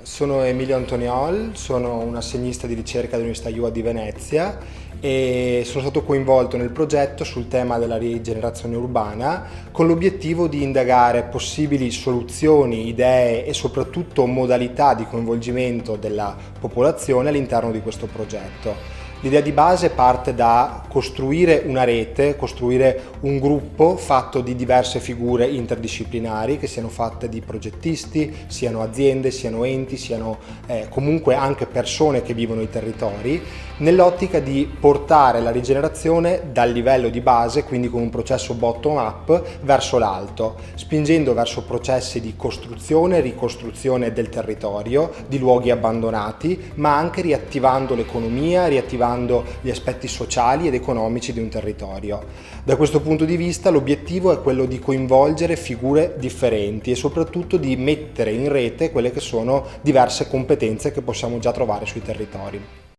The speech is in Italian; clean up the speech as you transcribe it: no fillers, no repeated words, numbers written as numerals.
Sono Emilio Antoniol, sono un assegnista di ricerca dell'Università UA di Venezia e sono stato coinvolto nel progetto sul tema della rigenerazione urbana con l'obiettivo di indagare possibili soluzioni, idee e soprattutto modalità di coinvolgimento della popolazione all'interno di questo progetto. L'idea di base parte da costruire una rete, costruire un gruppo fatto di diverse figure interdisciplinari che siano fatte di progettisti, siano aziende, siano enti, siano comunque anche persone che vivono i territori, nell'ottica di portare la rigenerazione dal livello di base, quindi con un processo bottom-up, verso l'alto, spingendo verso processi di costruzione e ricostruzione del territorio, di luoghi abbandonati, ma anche riattivando l'economia, riattivando gli aspetti sociali ed economici di un territorio. Da questo punto di vista l'obiettivo è quello di coinvolgere figure differenti e soprattutto di mettere in rete quelle che sono diverse competenze che possiamo già trovare sui territori.